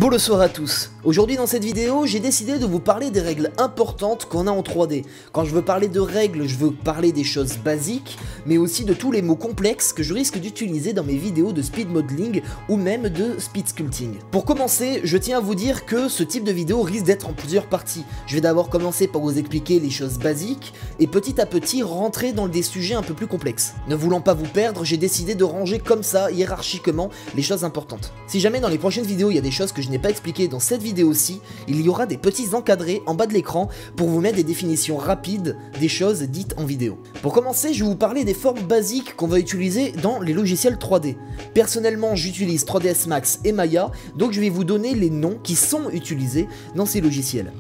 Bonsoir à tous. Aujourd'hui dans cette vidéo, j'ai décidé de vous parler des règles importantes qu'on a en 3D. Quand je veux parler de règles, je veux parler des choses basiques, mais aussi de tous les mots complexes que je risque d'utiliser dans mes vidéos de speed modeling ou même de speed sculpting. Pour commencer, je tiens à vous dire que ce type de vidéo risque d'être en plusieurs parties. Je vais d'abord commencer par vous expliquer les choses basiques et petit à petit rentrer dans des sujets un peu plus complexes. Ne voulant pas vous perdre, j'ai décidé de ranger comme ça, hiérarchiquement, les choses importantes. Si jamais dans les prochaines vidéos il y a des choses que je n'ai pas expliquées dans cette vidéo-ci, il y aura des petits encadrés en bas de l'écran pour vous mettre des définitions rapides des choses dites en vidéo. Pour commencer, je vais vous parler des formes basiques qu'on va utiliser dans les logiciels 3D. Personnellement, j'utilise 3ds Max et Maya, donc je vais vous donner les noms qui sont utilisés dans ces logiciels.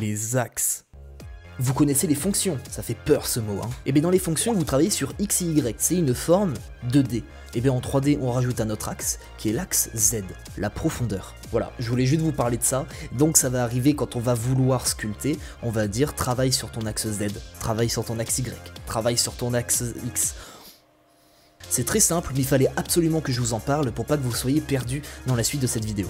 Les axes. Vous connaissez les fonctions, ça fait peur ce mot, hein. Et bien dans les fonctions, vous travaillez sur X et Y, c'est une forme 2D. Et bien en 3D, on rajoute un autre axe, qui est l'axe Z, la profondeur. Voilà, je voulais juste vous parler de ça, donc ça va arriver quand on va vouloir sculpter, on va dire travaille sur ton axe Z, travaille sur ton axe Y, travaille sur ton axe X. C'est très simple, mais il fallait absolument que je vous en parle pour pas que vous soyez perdus dans la suite de cette vidéo.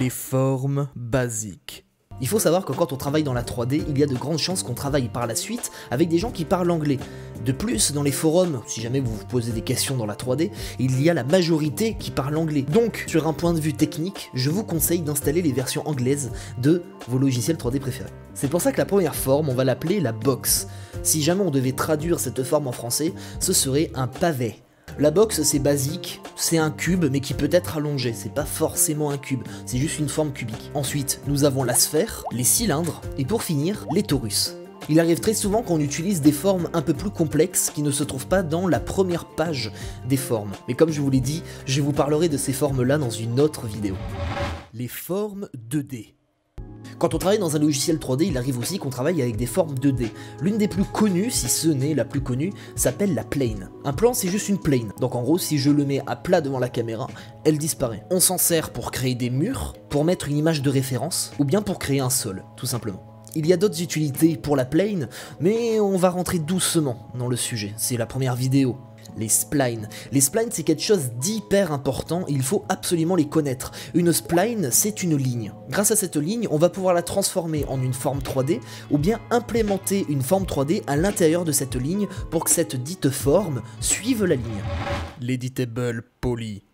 Les formes basiques. Il faut savoir que quand on travaille dans la 3D, il y a de grandes chances qu'on travaille par la suite avec des gens qui parlent anglais. De plus, dans les forums, si jamais vous vous posez des questions dans la 3D, il y a la majorité qui parle anglais. Donc, sur un point de vue technique, je vous conseille d'installer les versions anglaises de vos logiciels 3D préférés. C'est pour ça que la première forme, on va l'appeler la box. Si jamais on devait traduire cette forme en français, ce serait un pavé. La box c'est basique, c'est un cube mais qui peut être allongé, c'est pas forcément un cube, c'est juste une forme cubique. Ensuite, nous avons la sphère, les cylindres, et pour finir, les torus. Il arrive très souvent qu'on utilise des formes un peu plus complexes qui ne se trouvent pas dans la première page des formes. Mais comme je vous l'ai dit, je vous parlerai de ces formes-là dans une autre vidéo. Les formes 2D. Quand on travaille dans un logiciel 3D, il arrive aussi qu'on travaille avec des formes 2D. L'une des plus connues, si ce n'est la plus connue, s'appelle la plane. Un plan, c'est juste une plane. Donc en gros, si je le mets à plat devant la caméra, elle disparaît. On s'en sert pour créer des murs, pour mettre une image de référence, ou bien pour créer un sol, tout simplement. Il y a d'autres utilités pour la plane, mais on va rentrer doucement dans le sujet. C'est la première vidéo. Les splines. Les splines, c'est quelque chose d'hyper important, il faut absolument les connaître. Une spline, c'est une ligne. Grâce à cette ligne, on va pouvoir la transformer en une forme 3D, ou bien implémenter une forme 3D à l'intérieur de cette ligne pour que cette dite forme suive la ligne. L'editable poly.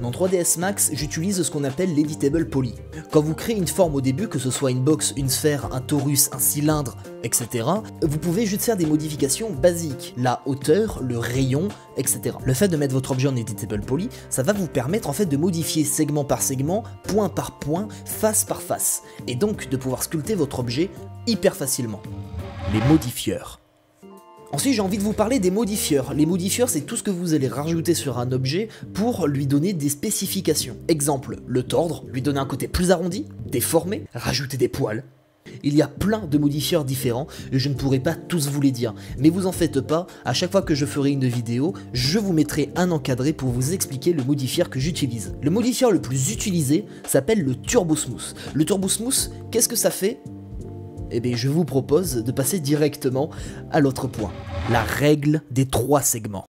Dans 3ds Max, j'utilise ce qu'on appelle l'editable poly. Quand vous créez une forme au début, que ce soit une box, une sphère, un torus, un cylindre, etc., vous pouvez juste faire des modifications basiques, la hauteur, le rayon, etc. Le fait de mettre votre objet en editable poly, ça va vous permettre en fait de modifier segment par segment, point par point, face par face, et donc de pouvoir sculpter votre objet hyper facilement. Les modifieurs. Ensuite, j'ai envie de vous parler des modifieurs. Les modifieurs, c'est tout ce que vous allez rajouter sur un objet pour lui donner des spécifications. Exemple, le tordre, lui donner un côté plus arrondi, déformer, rajouter des poils. Il y a plein de modifieurs différents, et je ne pourrai pas tous vous les dire. Mais vous en faites pas, à chaque fois que je ferai une vidéo, je vous mettrai un encadré pour vous expliquer le modifieur que j'utilise. Le modifieur le plus utilisé s'appelle le Turbo Smooth. Le Turbo Smooth, qu'est-ce que ça fait ? Eh bien, je vous propose de passer directement à l'autre point, la règle des 3 segments.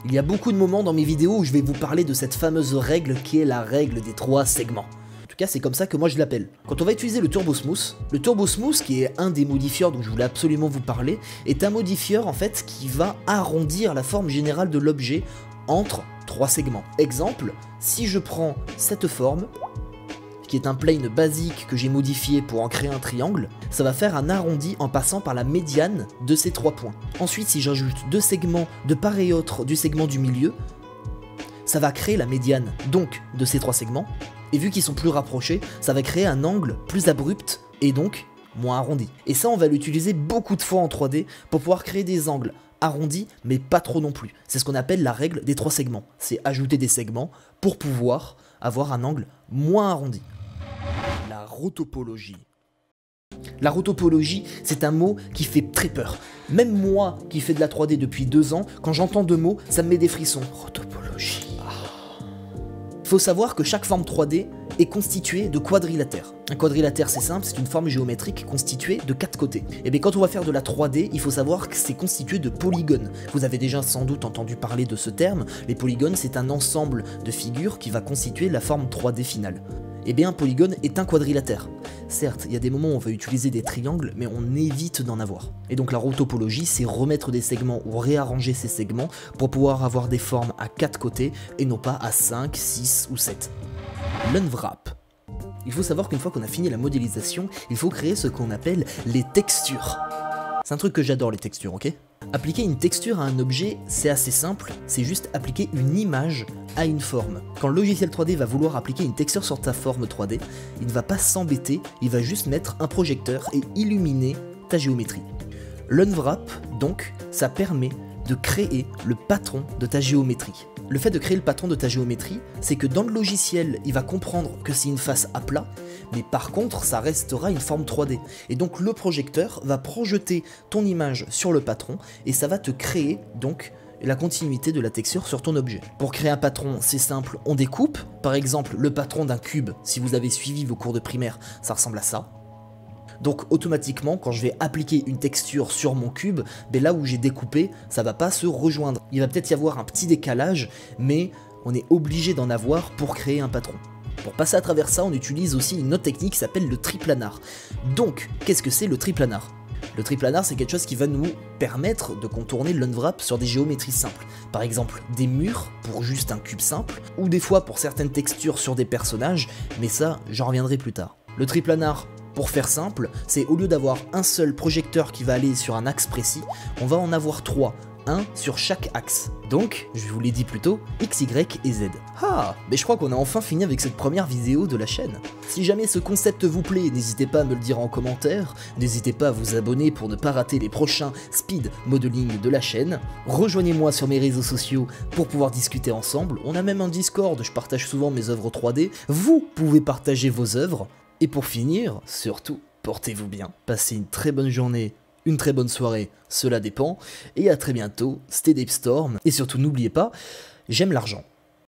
Il y a beaucoup de moments dans mes vidéos où je vais vous parler de cette fameuse règle qui est la règle des 3 segments. En tout cas, c'est comme ça que moi je l'appelle. Quand on va utiliser le Turbo Smooth, qui est un des modifieurs dont je voulais absolument vous parler, est un modifieur en fait qui va arrondir la forme générale de l'objet entre 3 segments. Exemple, si je prends cette forme, qui est un plane basique que j'ai modifié pour en créer un triangle, ça va faire un arrondi en passant par la médiane de ces 3 points. Ensuite, si j'ajoute 2 segments de part et autre du segment du milieu, ça va créer la médiane donc de ces 3 segments, et vu qu'ils sont plus rapprochés, ça va créer un angle plus abrupt et donc moins arrondi. Et ça, on va l'utiliser beaucoup de fois en 3D pour pouvoir créer des angles arrondis, mais pas trop non plus. C'est ce qu'on appelle la règle des 3 segments. C'est ajouter des segments pour pouvoir avoir un angle moins arrondi. La rotopologie. La rotopologie, c'est un mot qui fait très peur. Même moi, qui fais de la 3D depuis 2 ans, quand j'entends 2 mots, ça me met des frissons. Rotopologie. Il faut savoir que chaque forme 3D est constituée de quadrilatères. Un quadrilatère, c'est simple, c'est une forme géométrique constituée de 4 côtés. Et bien quand on va faire de la 3D, il faut savoir que c'est constitué de polygones. Vous avez déjà sans doute entendu parler de ce terme. Les polygones, c'est un ensemble de figures qui va constituer la forme 3D finale. Eh bien un polygone est un quadrilatère. Certes, il y a des moments où on va utiliser des triangles, mais on évite d'en avoir. Et donc la rotopologie, c'est remettre des segments ou réarranger ces segments pour pouvoir avoir des formes à 4 côtés et non pas à 5, 6 ou 7. L'unwrap. Il faut savoir qu'une fois qu'on a fini la modélisation, il faut créer ce qu'on appelle les textures. C'est un truc que j'adore, les textures, ok? Appliquer une texture à un objet, c'est assez simple, c'est juste appliquer une image à une forme. Quand le logiciel 3D va vouloir appliquer une texture sur ta forme 3D, il ne va pas s'embêter, il va juste mettre un projecteur et illuminer ta géométrie. L'unwrap, donc, ça permet de créer le patron de ta géométrie. Le fait de créer le patron de ta géométrie, c'est que dans le logiciel, il va comprendre que c'est une face à plat, mais par contre, ça restera une forme 3D. Et donc le projecteur va projeter ton image sur le patron, et ça va te créer donc la continuité de la texture sur ton objet. Pour créer un patron, c'est simple, on découpe. Par exemple, le patron d'un cube, si vous avez suivi vos cours de primaire, ça ressemble à ça. Donc automatiquement, quand je vais appliquer une texture sur mon cube, ben là où j'ai découpé, ça va pas se rejoindre. Il va peut-être y avoir un petit décalage, mais on est obligé d'en avoir pour créer un patron. Pour passer à travers ça, on utilise aussi une autre technique qui s'appelle le triplanar. Donc, qu'est-ce que c'est le triplanar ? Le triplanar, c'est quelque chose qui va nous permettre de contourner l'unwrap sur des géométries simples. Par exemple, des murs pour juste un cube simple, ou des fois pour certaines textures sur des personnages, mais ça, j'en reviendrai plus tard. Le triplanar, pour faire simple, c'est au lieu d'avoir un seul projecteur qui va aller sur un axe précis, on va en avoir 3, un sur chaque axe. Donc, je vous l'ai dit plus tôt, X, Y et Z. Ah, mais je crois qu'on a enfin fini avec cette première vidéo de la chaîne. Si jamais ce concept vous plaît, n'hésitez pas à me le dire en commentaire, n'hésitez pas à vous abonner pour ne pas rater les prochains speed modeling de la chaîne. Rejoignez-moi sur mes réseaux sociaux pour pouvoir discuter ensemble, on a même un Discord, je partage souvent mes œuvres 3D, vous pouvez partager vos œuvres. Et pour finir, surtout, portez-vous bien, passez une très bonne journée, une très bonne soirée, cela dépend, et à très bientôt, stay Deep Storm, et surtout n'oubliez pas, j'aime l'argent.